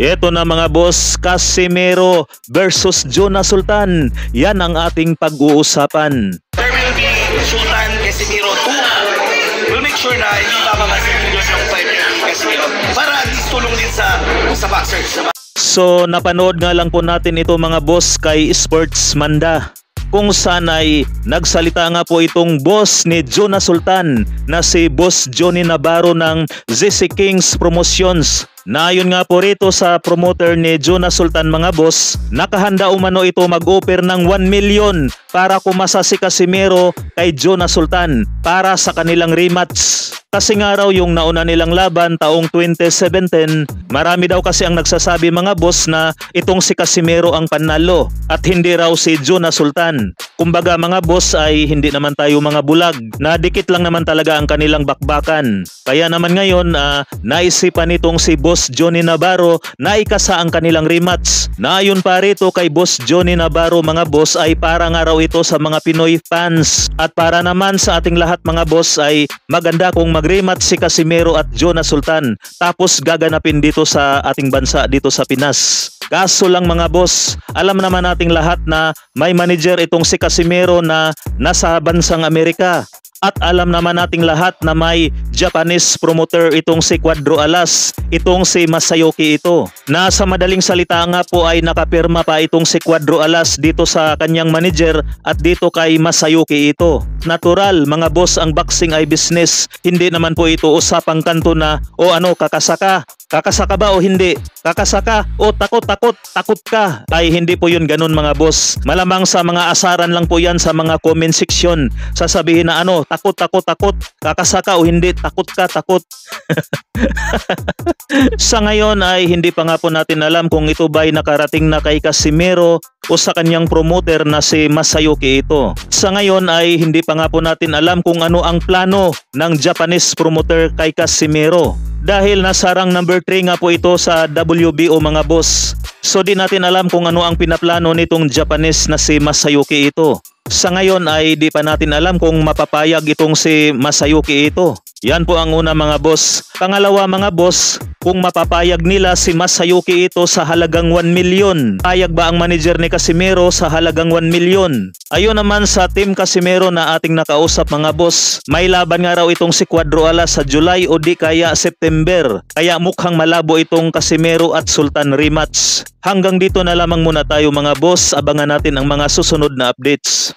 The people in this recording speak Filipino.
Ito na mga boss, Casimero versus Jonas Sultan. Yan ang ating pag-uusapan. There will be Sultan Casimero 2. We'll make sure na hindi babamasin yung fight ni Casimero para at least tulong din sa boxers. So napanood nga lang po natin ito mga boss kay Sports Manda, kung saan ay nagsalita nga po itong boss ni Jonas Sultan na si Boss Johnny Navarro ng ZC Kings Promotions. Na ayon nga po rito sa promoter ni Jonas Sultan mga boss, nakahanda umano ito mag-offer ng 1 million para kumasa si Casimero kay Jonas Sultan para sa kanilang rematch. Kasi nga raw yung nauna nilang laban taong 2017, marami daw kasi ang nagsasabi mga boss na itong si Casimero ang panalo at hindi raw si Jonas Sultan. Kumbaga mga boss ay hindi naman tayo mga bulag, na dikit lang naman talaga ang kanilang bakbakan. Kaya naman ngayon naisipan nitong si Boss Johnny Navarro na ikasa ang kanilang rematch. Na ayon pa rito kay Boss Johnny Navarro mga boss ay para nga raw ito sa mga Pinoy fans at para naman sa ating lahat mga boss ay maganda kung mag-rematch si Casimero at Jonas Sultan tapos gaganapin dito sa ating bansa dito sa Pinas. Kaso lang mga boss, alam naman nating lahat na may manager itong si Casimero na nasa bansang Amerika. At alam naman nating lahat na may Japanese promoter itong si Cuadro Alas, itong si Masayoki ito. Na sa madaling salita nga po ay nakapirma pa itong si Cuadro Alas dito sa kanyang manager at dito kay Masayoki ito. Natural mga boss, ang boxing ay business. Hindi naman po ito usapang kanto na o ano kakasaka. Kakasaka ba o hindi? Kakasaka o takot ka. Ay hindi po yun ganun mga boss. Malamang sa mga asaran lang po yan sa mga comment section. Sasabihin na ano, takot. Kakasaka o hindi, takot. Sa ngayon ay hindi pa nga po natin alam kung ito ba ay nakarating na kay Casimero o sa kanyang promoter na si Masayoki ito. Sa ngayon ay hindi pa nga po natin alam kung ano ang plano ng Japanese promoter kay Casimero. Dahil nasa rang number 3 nga po ito sa WBO mga boss. So di natin alam kung ano ang pinaplano nitong Japanese na si Masayoki ito. Sa ngayon ay di pa natin alam kung mapapayag itong si Masayoki ito. Yan po ang una mga boss. Pangalawa mga boss, kung mapapayag nila si Masayoki ito sa halagang 1 million. Payag ba ang manager ni Casimero sa halagang 1 million? Ayon naman sa Team Casimero na ating nakausap mga boss, may laban nga raw itong si Cuadro Alas sa July o di kaya September. Kaya mukhang malabo itong Casimero at Sultan rematch. Hanggang dito na lamang muna tayo mga boss. Abangan natin ang mga susunod na updates.